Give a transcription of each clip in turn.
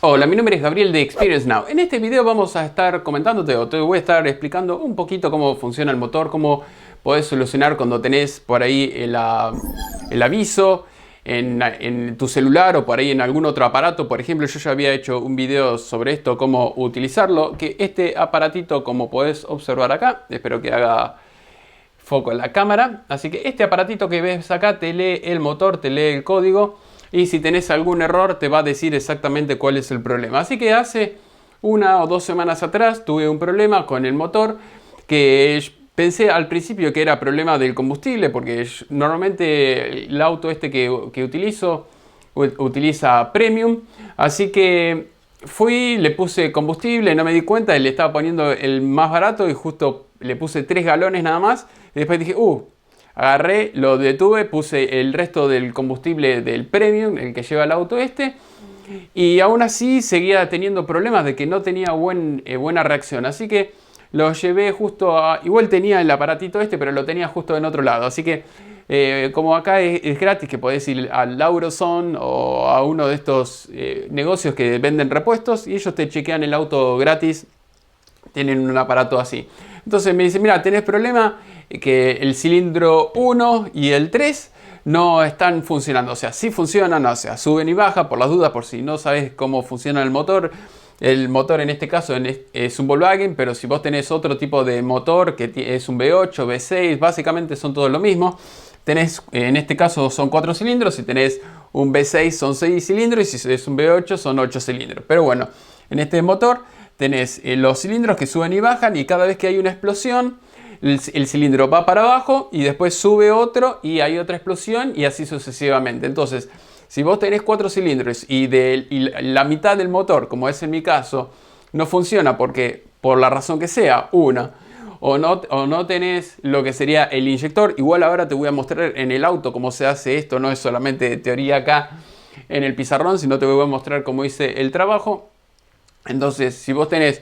Hola, mi nombre es Gabriel de Experience Now. En este video vamos a estar comentándote o te voy a estar explicando un poquito cómo funciona el motor, cómo podés solucionar cuando tenés por ahí el aviso en tu celular o por ahí en algún otro aparato. Por ejemplo, yo ya había hecho un video sobre esto, cómo utilizarlo, que este aparatito, como podés observar acá, espero que haga foco en la cámara. Así que este aparatito que ves acá te lee el motor, te lee el código y si tenés algún error te va a decir exactamente cuál es el problema. Así que hace 1 o 2 semanas atrás tuve un problema con el motor que pensé al principio que era problema del combustible, porque normalmente el auto este que utilizo utiliza premium, así que fui, le puse combustible, no me di cuenta, le estaba poniendo el más barato y justo le puse 3 galones nada más. Y después dije, agarré, lo detuve, puse el resto del combustible del premium, el que lleva el auto este. Y aún así seguía teniendo problemas de que no tenía buena reacción. Así que lo llevé justo a... Igual tenía el aparatito este, pero lo tenía justo en otro lado. Así que como acá es gratis, que podés ir al AutoZone o a uno de estos negocios que venden repuestos y ellos te chequean el auto gratis. Tienen un aparato así. Entonces me dice, mira, tenés problema que el cilindro 1 y el 3 no están funcionando. O sea, sí funcionan, o sea, suben y bajan por las dudas, por si no sabes cómo funciona el motor. El motor en este caso es un Volkswagen, pero si vos tenés otro tipo de motor que es un V8, V6, básicamente son todos lo mismo. Tenés, en este caso son 4 cilindros, si tenés un V6 son 6 cilindros y si es un V8 son 8 cilindros. Pero bueno, en este motor tenés los cilindros que suben y bajan y cada vez que hay una explosión, el cilindro va para abajo y después sube otro y hay otra explosión y así sucesivamente. Entonces, si vos tenés 4 cilindros y la mitad del motor, como es en mi caso, no funciona porque por la razón que sea, o no tenés lo que sería el inyector. Igual ahora te voy a mostrar en el auto cómo se hace esto, no es solamente teoría acá en el pizarrón, sino te voy a mostrar cómo hice el trabajo. Entonces, si vos tenés,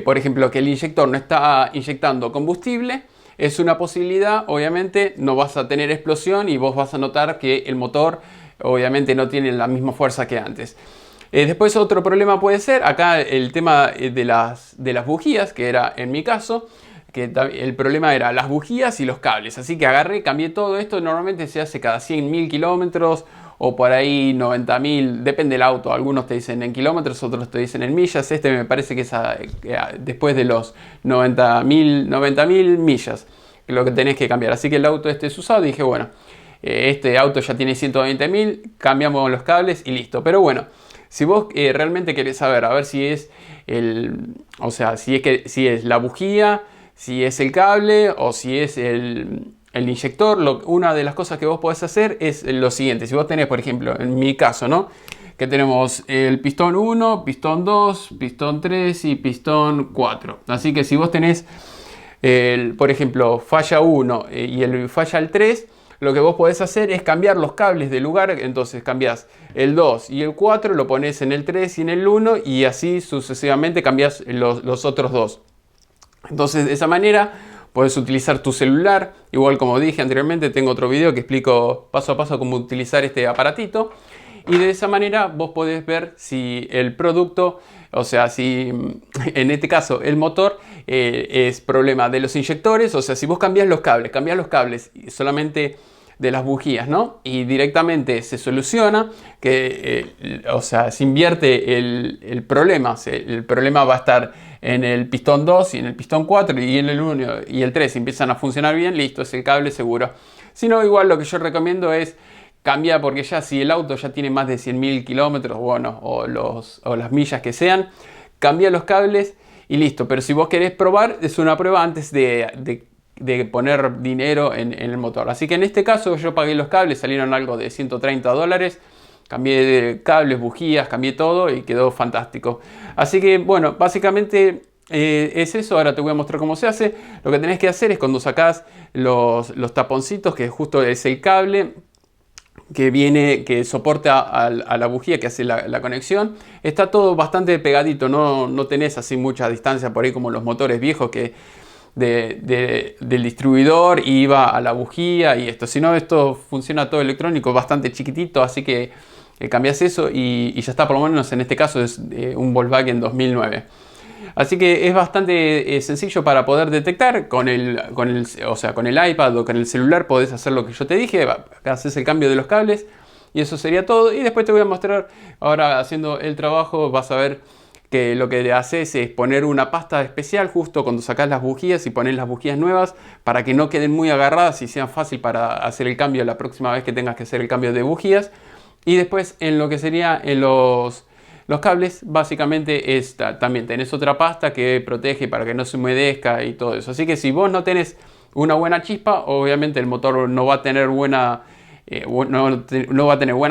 por ejemplo, que el inyector no está inyectando combustible, es una posibilidad, obviamente no vas a tener explosión y vos vas a notar que el motor obviamente no tiene la misma fuerza que antes. Después otro problema puede ser, acá el tema de las bujías, que era en mi caso, que el problema era las bujías y los cables. Así que agarré, cambié todo esto, normalmente se hace cada 100.000 kilómetros o por ahí 90.000, depende del auto. Algunos te dicen en kilómetros, otros te dicen en millas. Este me parece que es después de los 90.000 millas lo que tenés que cambiar. Así que el auto este es usado y dije, bueno, este auto ya tiene 120.000, cambiamos los cables y listo. Pero bueno, si vos realmente querés saber, a ver si es si es la bujía, si es el cable o si es el inyector, una de las cosas que vos podés hacer es lo siguiente. Si vos tenés, por ejemplo, en mi caso, ¿no? Que tenemos el pistón 1, pistón 2, pistón 3 y pistón 4. Así que si vos tenés, por ejemplo, falla 1 y falla el 3, lo que vos podés hacer es cambiar los cables de lugar. Entonces cambiás el 2 y el 4, lo pones en el 3 y en el 1 y así sucesivamente cambiás los otros dos. Entonces de esa manera puedes utilizar tu celular. Igual, como dije anteriormente, tengo otro video que explico paso a paso cómo utilizar este aparatito. Y de esa manera vos podés ver si el producto, o sea, si en este caso el motor es problema de los inyectores. O sea, si vos cambiás los cables solamente de las bujías, ¿no? Y directamente se soluciona, o sea, se invierte el problema. El problema va a estar en el pistón 2 y en el pistón 4 y en el 1 y el 3 empiezan a funcionar bien, listo, es el cable seguro. Si no, igual lo que yo recomiendo es cambiar, porque ya si el auto ya tiene más de 100.000 kilómetros, bueno, o las millas que sean, cambia los cables y listo. Pero si vos querés probar, es una prueba antes de poner dinero en el motor. Así que en este caso yo pagué los cables, salieron algo de $130. Cambié de cables, bujías, cambié todo y quedó fantástico. Así que bueno, básicamente es eso. Ahora te voy a mostrar cómo se hace. Lo que tenés que hacer es cuando sacás los taponcitos, que justo es el cable que soporta a la bujía que hace la conexión, está todo bastante pegadito, no tenés así mucha distancia por ahí como los motores viejos que del distribuidor iba a la bujía y esto, sino esto funciona todo electrónico, bastante chiquitito, así que cambias eso y ya está. Por lo menos en este caso es un Volkswagen 2009. Así que es bastante sencillo para poder detectar. Con el iPad o con el celular podés hacer lo que yo te dije. Haces el cambio de los cables y eso sería todo. Y después te voy a mostrar, ahora haciendo el trabajo, vas a ver que lo que haces es poner una pasta especial justo cuando sacas las bujías y pones las bujías nuevas para que no queden muy agarradas y sean fácil para hacer el cambio la próxima vez que tengas que hacer el cambio de bujías. Y después en lo que sería en los cables, básicamente también tenés otra pasta que protege para que no se humedezca y todo eso. Así que si vos no tenés una buena chispa, obviamente el motor no va a tener buena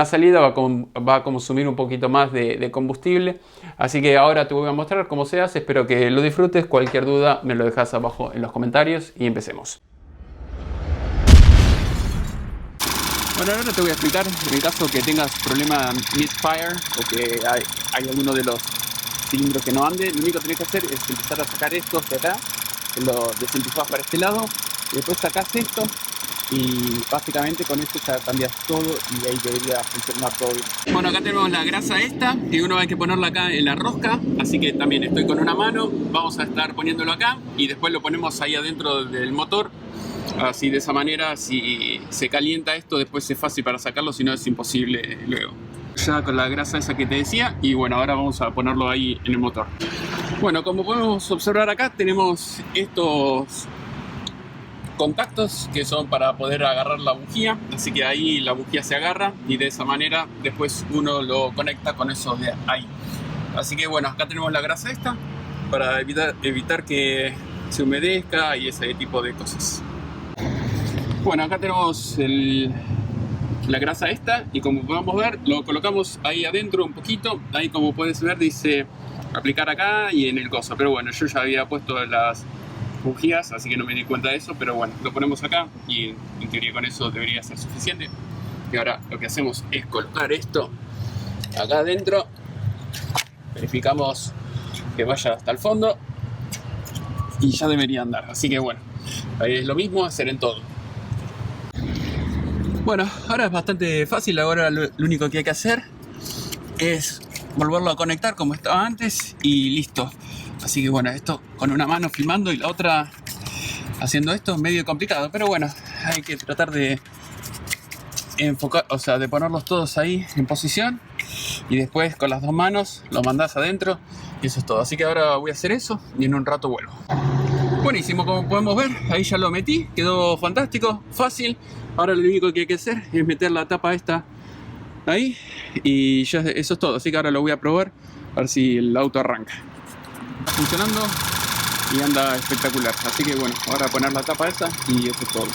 salida, va a consumir un poquito más de combustible. Así que ahora te voy a mostrar cómo se hace. Espero que lo disfrutes. Cualquier duda me lo dejas abajo en los comentarios y empecemos. Bueno, ahora te voy a explicar, en el caso que tengas problema misfire o que hay alguno de los cilindros que no ande, lo único que tenés que hacer es empezar a sacar estos de acá, lo desenchufás para este lado y después sacás esto y básicamente con esto ya cambias todo y ahí debería funcionar todo bien. Bueno, acá tenemos la grasa esta que uno hay que ponerla acá en la rosca, así que también estoy con una mano, vamos a estar poniéndolo acá y después lo ponemos ahí adentro del motor. Así de esa manera, si se calienta esto, después es fácil para sacarlo, si no es imposible luego. Ya con la grasa esa que te decía, y bueno, ahora vamos a ponerlo ahí en el motor. Bueno, como podemos observar acá, tenemos estos contactos que son para poder agarrar la bujía, así que ahí la bujía se agarra y de esa manera después uno lo conecta con esos de ahí. Así que bueno, acá tenemos la grasa esta para evitar que se humedezca y ese tipo de cosas. Bueno, acá tenemos la grasa esta y como podemos ver lo colocamos ahí adentro un poquito. Ahí como puedes ver dice aplicar acá y en el coso, pero bueno, yo ya había puesto las bujías, así que no me di cuenta de eso, pero bueno, lo ponemos acá y en teoría con eso debería ser suficiente. Y ahora lo que hacemos es colocar esto acá adentro, verificamos que vaya hasta el fondo y ya debería andar, así que bueno, ahí es lo mismo hacer en todo. Bueno, ahora es bastante fácil. Ahora lo único que hay que hacer es volverlo a conectar como estaba antes y listo. Así que bueno, esto con una mano filmando y la otra haciendo esto es medio complicado, pero bueno, hay que tratar de enfocar, o sea, de ponerlos todos ahí en posición y después con las dos manos lo mandás adentro y eso es todo. Así que ahora voy a hacer eso y en un rato vuelvo. Buenísimo, como podemos ver, ahí ya lo metí, quedó fantástico, fácil. Ahora lo único que hay que hacer es meter la tapa esta ahí y ya eso es todo. Así que ahora lo voy a probar a ver si el auto arranca. Está funcionando y anda espectacular. Así que bueno, ahora poner la tapa esta y eso es todo.